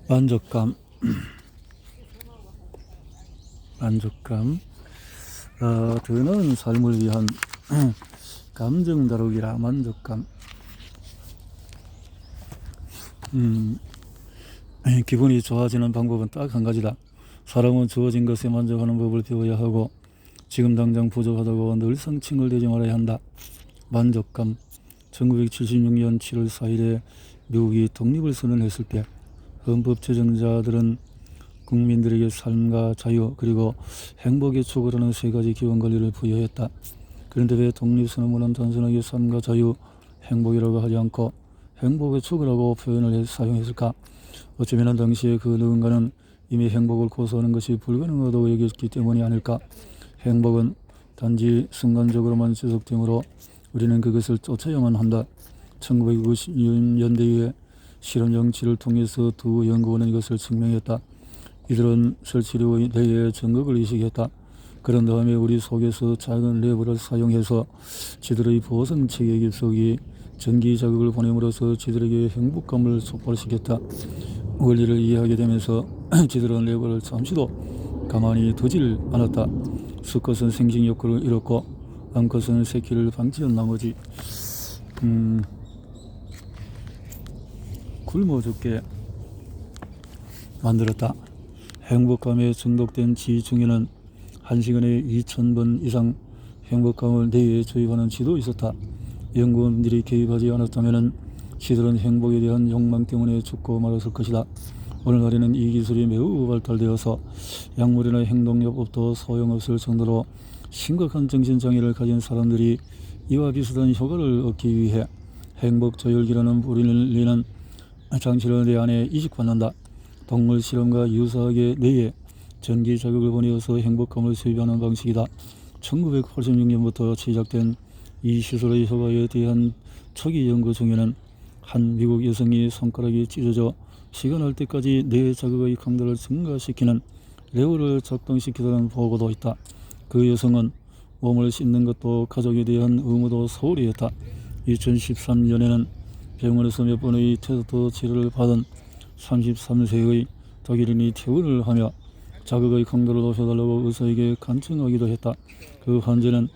만족감, 만족감, 더 나은 삶을 위한 감정 다루기라. 만족감. 기분이 좋아지는 방법은 딱 한 가지다. 사람은 주어진 것에 만족하는 법을 배워야 하고, 지금 당장 부족하다고 늘상 칭얼대지 말아야 한다. 만족감. 1976년 7월 4일에 미국이 독립을 선언했을 때 헌법 제정자들은 국민들에게 삶과 자유 그리고 행복의 추구라는 세 가지 기본 권리를 부여했다. 그런데 왜 독립선언문은 단순하게 삶과 자유, 행복이라고 하지 않고 행복의 추구라고 표현을 사용했을까? 어쩌면 당시에 그 누군가는 이미 행복을 고수하는 것이 불가능하다고 여겼기 때문이 아닐까? 행복은 단지 순간적으로만 지속되므로 우리는 그것을 쫓아야만 한다. 1990년대에 실험 정치를 통해서 두 연구원은 이것을 증명했다. 이들은 설치류의 뇌의 정극을 이식했다. 그런 다음에 우리 속에서 작은 레버를 사용해서 지들의 보상체계 깊숙이 전기 자극을 보냄으로써 지들에게 행복감을 촉발시켰다. 원리를 이해하게 되면서 지들은 레버를 잠시도 가만히 두질 않았다. 수컷은 생식 욕구를 잃었고 암컷은 새끼를 방치한 나머지 굶어 죽게 만들었다. 행복감에 중독된 쥐 중에는 1시간에 2000번 이상 행복감을 뇌에 주입하는 쥐도 있었다. 연구원들이 개입하지 않았다면 쥐들은 행복에 대한 욕망 때문에 죽고 말았을 것이다. 오늘날에는 이 기술이 매우 발달되어서 약물이나 행동요법도 소용없을 정도로 심각한 정신장애를 가진 사람들이 이와 비슷한 효과를 얻기 위해 행복저혈기라는 불리는 장치를 뇌 안에 이식받는다. 동물 실험과 유사하게 뇌에 전기 자극을 보내어서 행복감을 수입하는 방식이다. 1986년부터 시작된 이 시설의 효과에 대한 초기 연구 중에는 한 미국 여성이 손가락이 찢어져 시간할 때까지 뇌 자극의 강도를 증가시키는 레버를 작동시키다는 보고도 있다. 그 여성은 몸을 씻는 것도 가족에 대한 의무도 소홀히 했다. 2013년에는 병원에서 몇 번의 테스트 치료를 받은 33세의 독일인이 퇴원을 하며 자극의 강도를 높여달라고 의사에게 간청하기도 했다. 그 환자는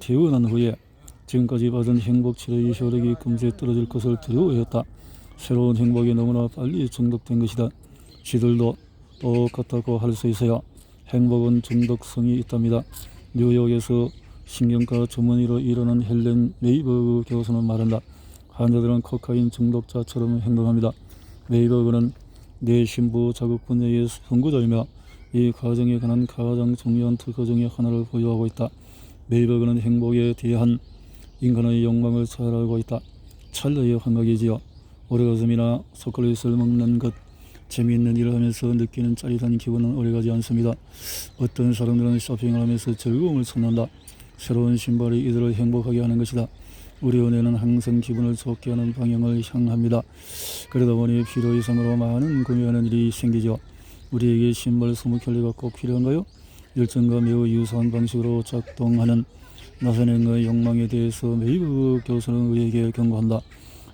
퇴원한 후에 지금까지 받은 행복치료의 효력이 금세 떨어질 것을 두려워했다. 새로운 행복에 너무나 빨리 중독된 것이다. 쥐들도 똑같다고 할 수 있어요. 행복은 중독성이 있답니다. 뉴욕에서 신경과 전문의로 일하는 헬렌 메이버그 교수는 말한다. 환자들은 코카인 중독자처럼 행동합니다. 메이버그는 뇌 신부 자극 분야의 선구자이며 이 과정에 관한 가장 중요한 특허 중의 하나를 보유하고 있다. 메이버그는 행복에 대한 인간의 욕망을 잘 알고 있다. 찰나의 환각이지요. 오레가즘이나 초콜릿을 먹는 것, 재미있는 일을 하면서 느끼는 짜릿한 기분은 오래가지 않습니다. 어떤 사람들은 쇼핑을 하면서 즐거움을 찾는다. 새로운 신발이 이들을 행복하게 하는 것이다. 우리 은혜는 항상 기분을 좋게 하는 방향을 향합니다. 그러다 보니 필요 이상으로 많은 구매하는 일이 생기죠. 우리에게 신발 20켤레가 꼭 필요한가요? 열정과 매우 유사한 방식으로 작동하는 나선행의 욕망에 대해서 메이브 교수는 우리에게 경고한다.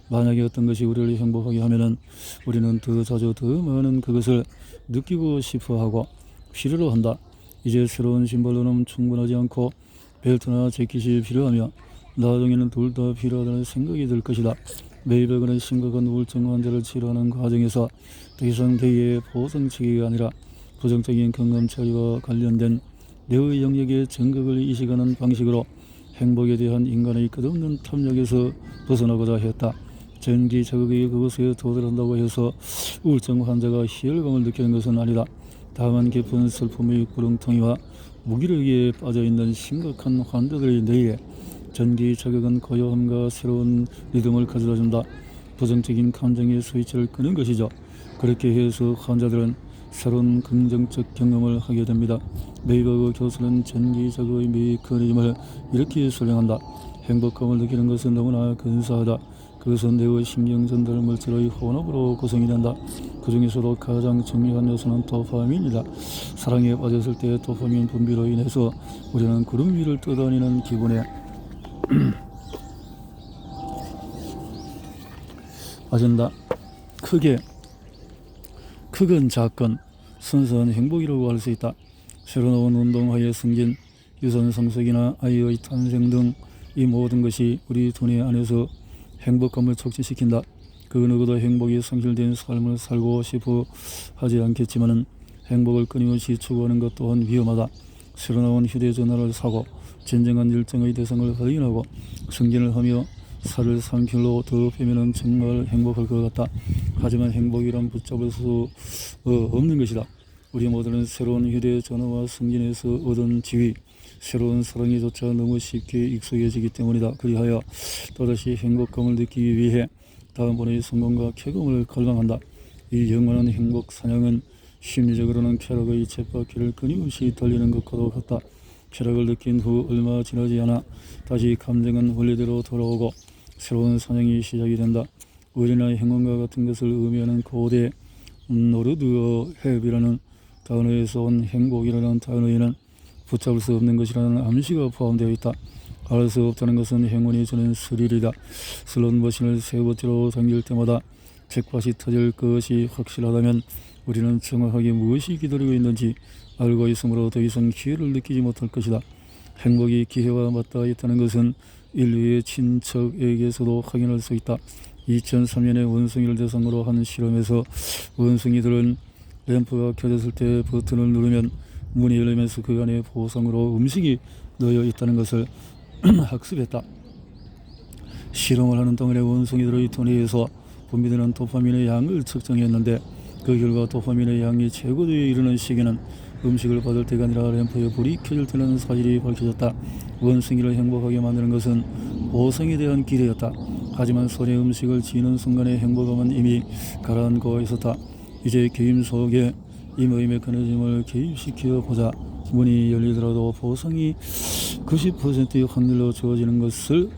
만약에 어떤 것이 우리를 행복하게 하면은 우리는 더 자주 더 많은 그것을 느끼고 싶어하고 필요로 한다. 이제 새로운 신발로는 충분하지 않고 벨트나 재킷이 필요하며 나중에는 둘 다 필요하다는 생각이 들 것이다. 메이버그는 심각한 우울증 환자를 치료하는 과정에서 더 이상 뇌의 보상체계가 아니라 부정적인 경험 처리와 관련된 뇌의 영역의 정극을 이식하는 방식으로 행복에 대한 인간의 끝없는 탐욕에서 벗어나고자 했다. 전기 자극이 그것에 도달한다고 해서 우울증 환자가 희열감을 느끼는 것은 아니다. 다만 깊은 슬픔의 구렁텅이와 무기력에 빠져있는 심각한 환자들의 뇌에 전기 자극은 고요함과 새로운 리듬을 가져다준다. 부정적인 감정의 스위치를 끄는 것이죠. 그렇게 해서 환자들은 새로운 긍정적 경험을 하게 됩니다. 메이버그 교수는 전기 자극의 메커니즘을 이렇게 설명한다. 행복감을 느끼는 것은 너무나 근사하다. 그것은 뇌의 신경 전달 물질의 혼합으로 구성이 된다. 그 중에서도 가장 중요한 요소는 도파민이다. 사랑에 빠졌을 때 도파민 분비로 인해서 우리는 구름 위를 떠다니는 기분에 빠진다. 크게 크건 작건 순수한 행복이라고 할 수 있다. 새로 나온 운동화의 승진, 유선 성석이나 아이의 탄생 등 이 모든 것이 우리 두뇌 안에서 행복감을 촉진시킨다. 그 누구도 행복이 상실된 삶을 살고 싶어 하지 않겠지만 행복을 끊임없이 추구하는 것 또한 위험하다. 새로 나온 휴대전화를 사고 진정한 열정의 대상을 확인하고 승진을 하며 살을 3kg 더 빼면 정말 행복할 것 같다. 하지만 행복이란 붙잡을 수 없는 것이다. 우리 모두는 새로운 휴대전화와 승진에서 얻은 지위, 새로운 사랑에조차 너무 쉽게 익숙해지기 때문이다. 그리하여 또다시 행복감을 느끼기 위해 다음번의 성공과 쾌감을 갈망한다. 이 영원한 행복 사냥은 심리적으로는 쾌락의 쳇바퀴를 끊임없이 달리는 것과도 같다. 쾌락을 느낀 후 얼마 지나지 않아 다시 감정은 원래대로 돌아오고 새로운 사냥이 시작이 된다. 의리나 행운과 같은 것을 의미하는 고대 노르드어 헬이라는 단어에서 온 행복이라는 단어에는 붙잡을 수 없는 것이라는 암시가 포함되어 있다. 알 수 없다는 것은 행운이 주는 스릴이다. 슬롯머신을 세 번째로 당길 때마다 잭팟이 터질 것이 확실하다면 우리는 정확하게 무엇이 기다리고 있는지 알고 있으므로 더 이상 기회를 느끼지 못할 것이다. 행복이 기회와 맞닿아 있다는 것은 인류의 친척에게서도 확인할 수 있다. 2003년에 원숭이를 대상으로 한 실험에서 원숭이들은 램프가 켜졌을 때 버튼을 누르면 문이 열리면서 그 안에 보상으로 음식이 넣여 있다는 것을 학습했다. 실험을 하는 동안에 원숭이들의 두뇌에서 분비되는 도파민의 양을 측정했는데 그 결과 도파민의 양이 최고조에 이르는 시기는 음식을 받을 때가 아니라 램프에 불이 켜질 때라는 사실이 밝혀졌다. 원숭이를 행복하게 만드는 것은 보상에 대한 기대였다. 하지만 손에 음식을 쥐는 순간의 행복감은 이미 가라앉고 있었다. 이제 게임 속에 임의 메커니즘을 개입시켜 보자. 문이 열리더라도 보상이 90%의 확률로 주어지는 것을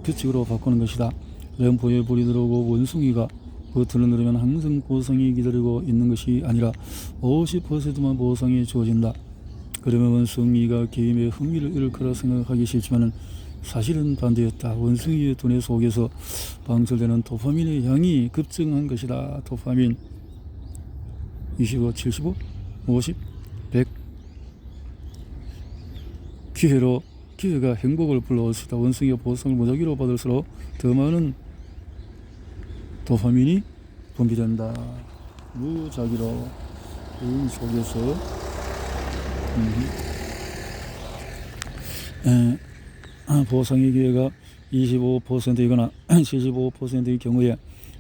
규칙으로 바꾸는 것이다. 램프에 불이 들어오고 원숭이가 버튼을 누르면 항상 보상이 기다리고 있는 것이 아니라 50%만 보상이 주어진다. 그러면 원숭이가 게임에 흥미를 잃을 거라 생각하기 싫지만 사실은 반대였다. 원숭이의 두뇌 속에서 방출되는 도파민의 양이 급증한 것이다. 도파민 25, 75, 50, 100 기회가 행복을 불러올 수 있다. 원숭이가 보상을 무작위로 받을수록 더 많은 도파민이 분비된다. 무작위로 게임 속에서 보상의 기회가 25%이거나 75%의 경우에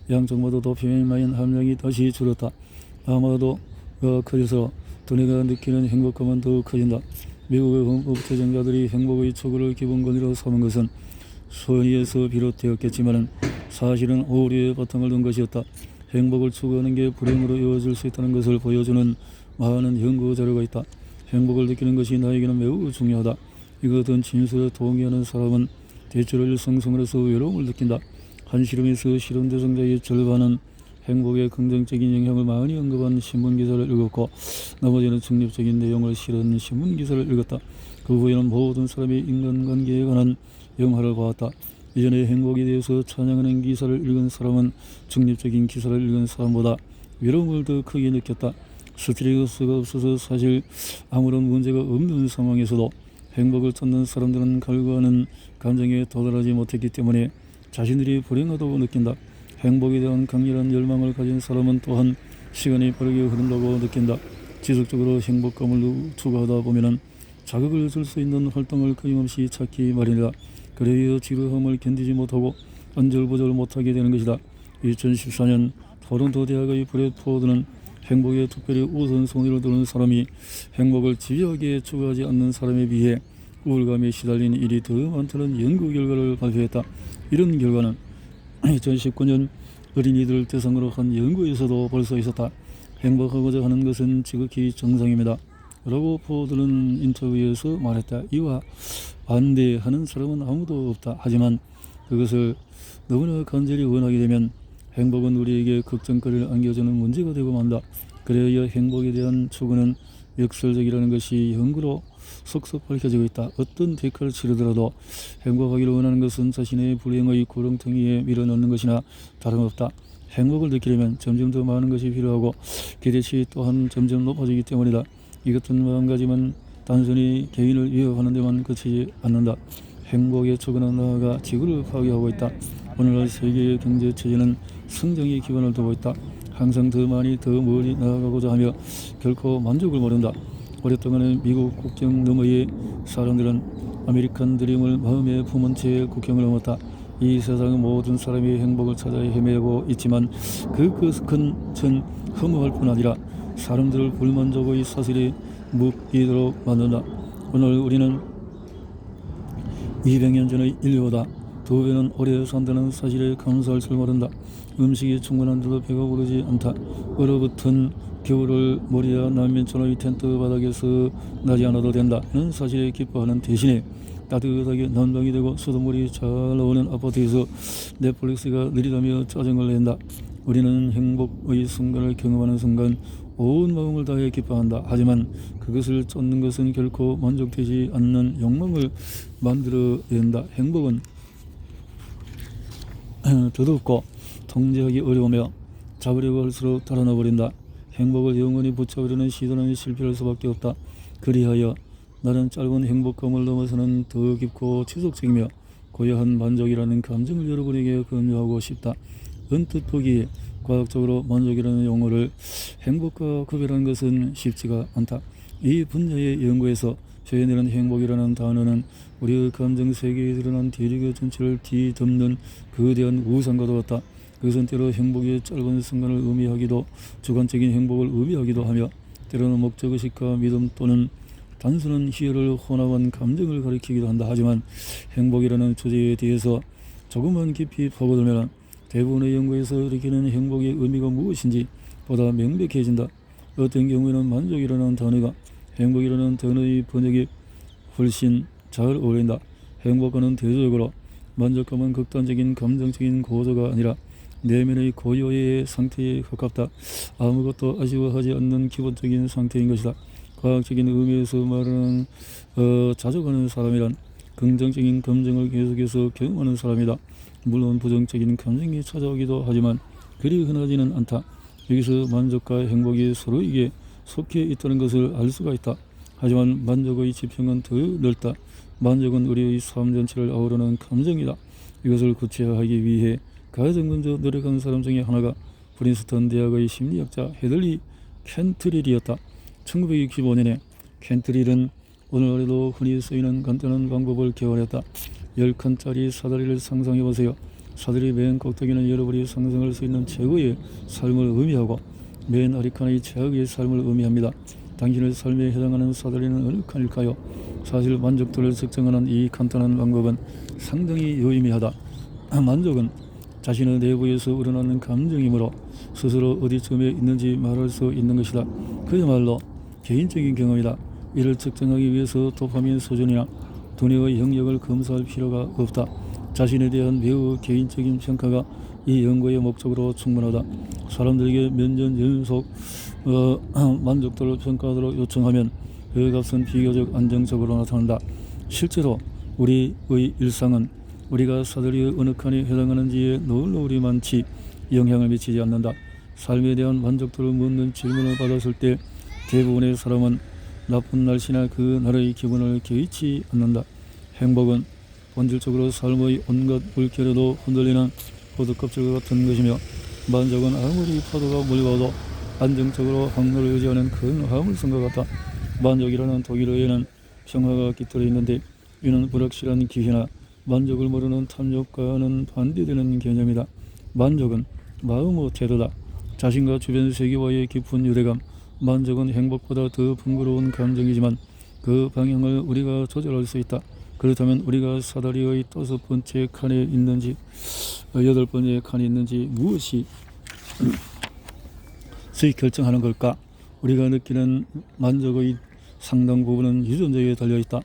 양쪽 모두 도파민 함량이 다시 줄었다. 아마도 커져서 두뇌가 느끼는 행복감은 더 커진다. 미국의 헌법 제정자들이 행복의 추구를 기본권으로 삼은 것은 선의에서 비롯되었겠지만 사실은 오류의 바탕을 둔 것이었다. 행복을 추구하는 게 불행으로 이어질 수 있다는 것을 보여주는 많은 연구 자료가 있다. 행복을 느끼는 것이 나에게는 매우 중요하다. 이것은 진술에 동의하는 사람은 대체로 일상생활에서 외로움을 느낀다. 한 실험에서 실험 대상자의 절반은 행복에 긍정적인 영향을 많이 언급한 신문기사를 읽었고 나머지는 중립적인 내용을 실은 신문기사를 읽었다. 그 후에는 모든 사람이 인간관계에 관한 영화를 보았다. 이전에 행복에 대해서 찬양하는 기사를 읽은 사람은 중립적인 기사를 읽은 사람보다 외로움을 더 크게 느꼈다. 스트레스가 없어서 사실 아무런 문제가 없는 상황에서도 행복을 찾는 사람들은 갈구하는 감정에 도달하지 못했기 때문에 자신들이 불행하다고 느낀다. 행복에 대한 강렬한 열망을 가진 사람은 또한 시간이 빠르게 흐른다고 느낀다. 지속적으로 행복감을 추구하다 보면 자극을 줄 수 있는 활동을 끊임없이 찾기 마련이다. 그래야 지루함을 견디지 못하고 안절부절 못하게 되는 것이다. 2014년 토론토 대학의 브래드포드는 행복에 특별히 우선순위를 두는 사람이 행복을 집요하게 추구하지 않는 사람에 비해 우울감에 시달린 일이 더 많다는 연구 결과를 발표했다. 이런 결과는 2019년 어린이들 대상으로 한 연구에서도 볼 수 있었다. 행복하고자 하는 것은 지극히 정상입니다. 라고 포드는 인터뷰에서 말했다. 이와 반대하는 사람은 아무도 없다. 하지만 그것을 너무나 간절히 원하게 되면 행복은 우리에게 걱정거리를 안겨주는 문제가 되고 만다. 그래야 행복에 대한 추구는 역설적이라는 것이 연구로 속속 밝혀지고 있다. 어떤 대가를 치르더라도 행복하기를 원하는 것은 자신의 불행의 구렁텅이에 밀어넣는 것이나 다름없다. 행복을 느끼려면 점점 더 많은 것이 필요하고 기대치 또한 점점 높아지기 때문이다. 이것은 마음가짐은 단순히 개인을 위협하는 데만 그치지 않는다. 행복의 초근한 나아가 지구를 파괴하고 있다. 오늘날 세계의 경제 체제는 성장의 기반을 두고 있다. 항상 더 많이 더 멀리 나아가고자 하며 결코 만족을 모른다. 오랫동안 미국 국경 너머의 사람들은 아메리칸 드림을 마음에 품은 채 국경을 넘었다. 이 세상의 모든 사람이 행복을 찾아 헤매고 있지만 그것은 전 허무할 뿐 아니라 사람들을 불만족의 사슬이 묶이도록 만든다. 오늘 우리는 200년 전의 인류보다 2배는 오래 산다는 사실에 감사할 줄 모른다. 음식이 충분한데도 배가 부르지 않다. 얼어붙은 겨울을 모리아 난민촌의 텐트 바닥에서 나지 않아도 된다는 사실에 기뻐하는 대신에 따뜻하게 난방이 되고 수돗물이 잘 나오는 아파트에서 넷플릭스가 느리다며 짜증을 낸다. 우리는 행복의 순간을 경험하는 순간 온 마음을 다해 기뻐한다. 하지만 그것을 쫓는 것은 결코 만족되지 않는 욕망을 만들어낸다. 행복은 더덥고 통제하기 어려우며 잡으려고 할수록 달아나버린다. 행복을 영원히 붙잡으려는 시도는 실패할 수밖에 없다. 그리하여 나는 짧은 행복감을 넘어서는 더 깊고 지속적이며 고요한 만족이라는 감정을 여러분에게 권유하고 싶다. 언뜻 보기에 과학적으로 만족이라는 용어를 행복과 구별하는 것은 쉽지가 않다. 이 분야의 연구에서 표현되는 행복이라는 단어는 우리의 감정 세계에 드러난 대륙의 전체를 뒤덮는 거대한 우상과도 같다. 그것은 때로 행복의 짧은 순간을 의미하기도 주관적인 행복을 의미하기도 하며 때로는 목적의식과 믿음 또는 단순한 희열을 혼합한 감정을 가리키기도 한다. 하지만 행복이라는 주제에 대해서 조금만 깊이 파고들면 대부분의 연구에서 일으키는 행복의 의미가 무엇인지 보다 명백해진다. 어떤 경우에는 만족이라는 단어가 행복이라는 단어의 번역에 훨씬 잘 어울린다. 행복과는 대조적으로 만족감은 극단적인 감정적인 고조가 아니라 내면의 고요의 상태에 가깝다. 아무것도 아쉬워하지 않는 기본적인 상태인 것이다. 과학적인 의미에서 말하는 자족하는 사람이란 긍정적인 감정을 계속해서 경험하는 사람이다. 물론 부정적인 감정이 찾아오기도 하지만 그리 흔하지는 않다. 여기서 만족과 행복이 서로에게 속해 있다는 것을 알 수가 있다. 하지만 만족의 지평은 더 넓다. 만족은 우리의 삶 전체를 아우르는 감정이다. 이것을 구체화하기 위해 가장 먼저 노력한 사람 중에 하나가 프린스턴 대학의 심리학자 헤들리 캔트릴이었다. 1965년에 캔트릴은 오늘날에도 흔히 쓰이는 간단한 방법을 개발했다. 10칸짜리 사다리를 상상해보세요. 사다리 맨 꼭대기는 여러분이 상상할 수 있는 최고의 삶을 의미하고 맨 아래칸의 최악의 삶을 의미합니다. 당신의 삶에 해당하는 사다리는 어느 칸일까요? 사실 만족도를 측정하는 이 간단한 방법은 상당히 유의미하다. 만족은 자신의 내부에서 우러나는 감정이므로 스스로 어디쯤에 있는지 말할 수 있는 것이다. 그야말로 개인적인 경험이다. 이를 측정하기 위해서 도파민 수준이나 두뇌의 영역을 검사할 필요가 없다. 자신에 대한 매우 개인적인 평가가 이 연구의 목적으로 충분하다. 사람들에게 몇 년 연속 만족도를 평가하도록 요청하면 그 값은 비교적 안정적으로 나타난다. 실제로 우리의 일상은 우리가 사다리의 어느 칸에 해당하는지에 놀라우리만치 영향을 미치지 않는다. 삶에 대한 만족도를 묻는 질문을 받았을 때 대부분의 사람은 나쁜 날씨나 그 날의 기분을 개의치 않는다. 행복은 본질적으로 삶의 온갖 물결에도 흔들리는 호두껍질 같은 것이며 만족은 아무리 파도가 몰려와도 안정적으로 항로를 유지하는 큰 화물선과 같다. 만족이라는 독일어에는 평화가 깃들어 있는데 이는 불확실한 기회나 만족을 모르는 탐욕과는 반대되는 개념이다. 만족은 마음의 태도다. 자신과 주변 세계와의 깊은 유대감, 만족은 행복보다 더 풍부러운 감정이지만 그 방향을 우리가 조절할 수 있다. 그렇다면 우리가 사다리의 5번째 칸에 있는지 8번째 칸에 있는지 무엇이 결정하는 걸까? 우리가 느끼는 만족의 상당 부분은 유전자에 달려있다.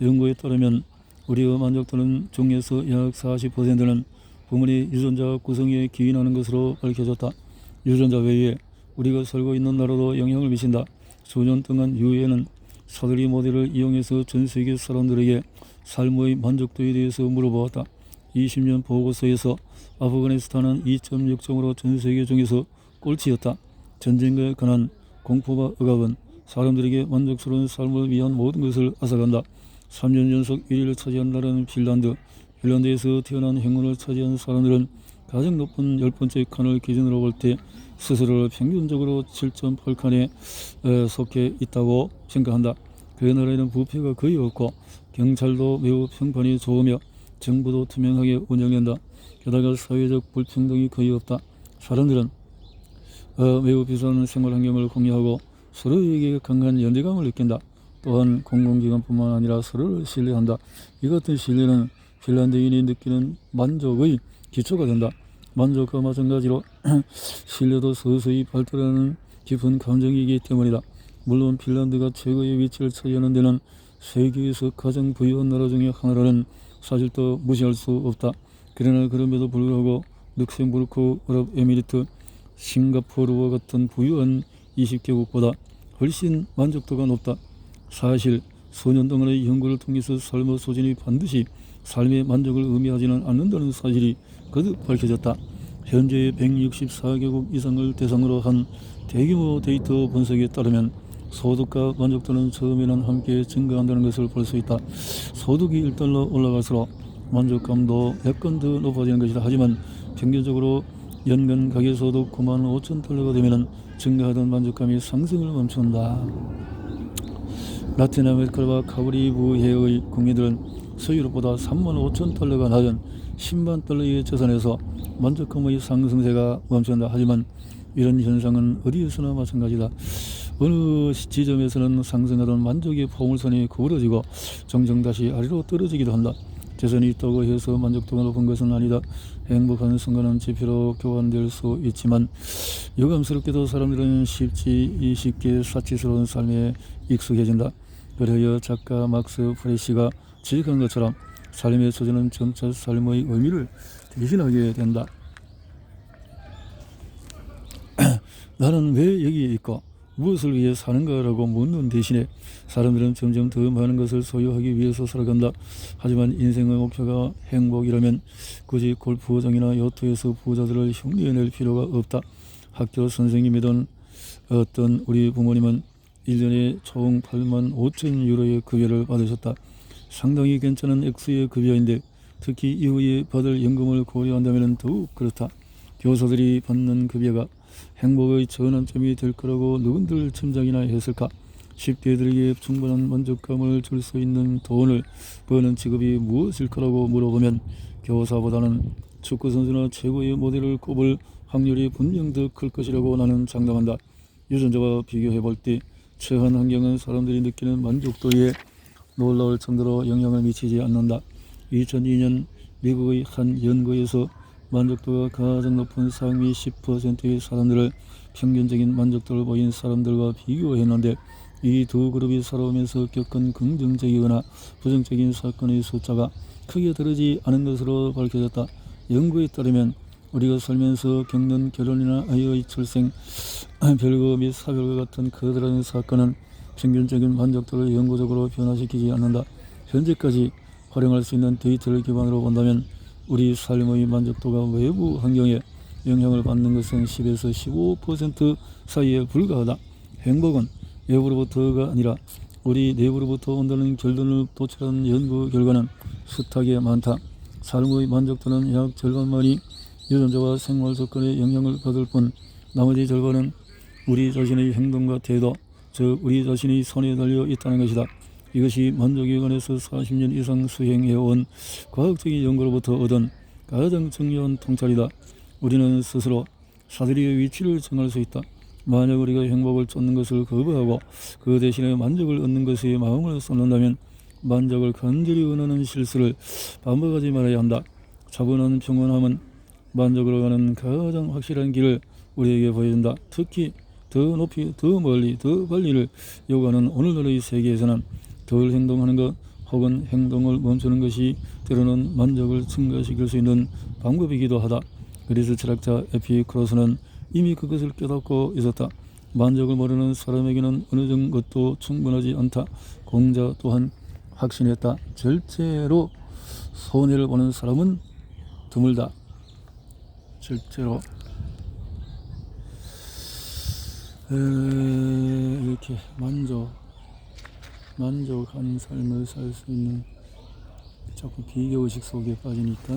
연구에 따르면 우리의 만족도는 중에서 약 40%는 부모의 유전자 구성에 기인하는 것으로 밝혀졌다. 유전자 외에 우리가 살고 있는 나라도 영향을 미친다. 수년 동안 유엔은 사다리 모델을 이용해서 전 세계 사람들에게 삶의 만족도에 대해서 물어보았다. 20년 보고서에서 아프가니스탄은 2.6점으로 전 세계 중에서 꼴찌였다. 전쟁과 가난, 공포와 억압은 사람들에게 만족스러운 삶을 위한 모든 것을 앗아간다. 3년 연속 1위를 차지한 나라는 핀란드. 핀란드에서 태어난 행운을 차지한 사람들은 가장 높은 10번째 칸을 기준으로 볼 때 스스로를 평균적으로 7.8칸에 속해 있다고 생각한다. 그 나라에는 부패가 거의 없고 경찰도 매우 평판이 좋으며 정부도 투명하게 운영된다. 게다가 사회적 불평등이 거의 없다. 사람들은 매우 비싼 생활 환경을 공유하고 서로에게 강한 연대감을 느낀다. 또한 공공기관뿐만 아니라 서로를 신뢰한다. 이 같은 신뢰는 핀란드인이 느끼는 만족의 기초가 된다. 만족과 마찬가지로 신뢰도 서서히 발달하는 깊은 감정이기 때문이다. 물론 핀란드가 최고의 위치를 차지하는 데는 세계에서 가장 부유한 나라 중에 하나라는 사실도 무시할 수 없다. 그러나 그럼에도 불구하고 룩셈부르크, 아랍에미리트, 싱가포르와 같은 부유한 20개국보다 훨씬 만족도가 높다. 사실 수년 동안의 연구를 통해서 삶의 소진이 반드시 삶의 만족을 의미하지는 않는다는 사실이 거듭 밝혀졌다. 현재 164개국 이상을 대상으로 한 대규모 데이터 분석에 따르면 소득과 만족도는 처음에는 함께 증가한다는 것을 볼 수 있다. 소득이 1달러 올라갈수록 만족감도 몇 건 더 높아지는 것이다. 하지만 평균적으로 연간 가계소득 9만 5천 달러가 되면 증가하던 만족감이 상승을 멈춘다. 라틴 아메리카와 카리브 해의 국민들은 서유럽보다 3만 5천 달러가 낮은 10만 달러의 재산에서 만족감의 상승세가 멈춘다. 하지만 이런 현상은 어디에서나 마찬가지다. 어느 지점에서는 상승하던 만족의 포물선이 구부러지고 종종 다시 아래로 떨어지기도 한다. 재산이 있다고 해서 만족도가 높은 것은 아니다. 행복한 순간은 지표로 교환될 수 있지만 유감스럽게도 사람들은 쉽게 사치스러운 삶에 익숙해진다. 그래야 작가 막스 프레시가 지적한 것처럼 삶의 소재는 점차 삶의 의미를 대신하게 된다. 나는 왜 여기에 있고 무엇을 위해 사는가라고 묻는 대신에 사람들은 점점 더 많은 것을 소유하기 위해서 살아간다. 하지만 인생의 목표가 행복이라면 굳이 골프장이나 요트에서 부자들을 흉내낼 필요가 없다. 학교 선생님이던 어떤 우리 부모님은 1년에 총 8만 5천 유로의 급여를 받으셨다. 상당히 괜찮은 액수의 급여인데 특히 이후에 받을 연금을 고려한다면 더욱 그렇다. 교사들이 받는 급여가 행복의 전환점이 될 거라고 누군들 짐작이나 했을까? 10대들에게 충분한 만족감을 줄 수 있는 돈을 버는 직업이 무엇일 거라고 물어보면 교사보다는 축구선수나 최고의 모델을 꼽을 확률이 분명 더 클 것이라고 나는 장담한다. 유전자와 비교해볼 때 처한 환경은 사람들이 느끼는 만족도에 놀라울 정도로 영향을 미치지 않는다. 2002년 미국의 한 연구에서 만족도가 가장 높은 상위 10%의 사람들을 평균적인 만족도를 보인 사람들과 비교했는데 이 두 그룹이 살아오면서 겪은 긍정적이거나 부정적인 사건의 숫자가 크게 다르지 않은 것으로 밝혀졌다. 연구에 따르면 우리가 살면서 겪는 결혼이나 아이의 출생, 별거 및 사별과 같은 커다란 사건은 평균적인 만족도를 영구적으로 변화시키지 않는다. 현재까지 활용할 수 있는 데이터를 기반으로 본다면 우리 삶의 만족도가 외부 환경에 영향을 받는 것은 10에서 15% 사이에 불과하다. 행복은 외부로부터가 아니라 우리 내부로부터 온다는 결론을 도출한 연구 결과는 숱하게 많다. 삶의 만족도는 약 절반만이 유전자와 생활 조건의 영향을 받을 뿐 나머지 절반은 우리 자신의 행동과 태도, 즉 우리 자신의 손에 달려 있다는 것이다. 이것이 만족에 관해서 40년 이상 수행해온 과학적인 연구로부터 얻은 가장 중요한 통찰이다. 우리는 스스로 사다리의 위치를 정할 수 있다. 만약 우리가 행복을 쫓는 것을 거부하고 그 대신에 만족을 얻는 것에 마음을 쏟는다면 만족을 간절히 원하는 실수를 반복하지 말아야 한다. 차분한 평온함은 만족으로 가는 가장 확실한 길을 우리에게 보여준다. 특히 더 높이, 더 멀리, 더 빨리를 요구하는 오늘날의 세계에서는 덜 행동하는 것 혹은 행동을 멈추는 것이 때로는 만족을 증가시킬 수 있는 방법이기도 하다. 그리스 철학자 에피쿠로스는 이미 그것을 깨닫고 있었다. 만족을 모르는 사람에게는 어느 정도도 충분하지 않다. 공자 또한 확신했다. 절제로 손해를 보는 사람은 드물다. 실제로 이렇게 만족하는 삶을 살 수 있는, 자꾸 비교의식 속에 빠지니까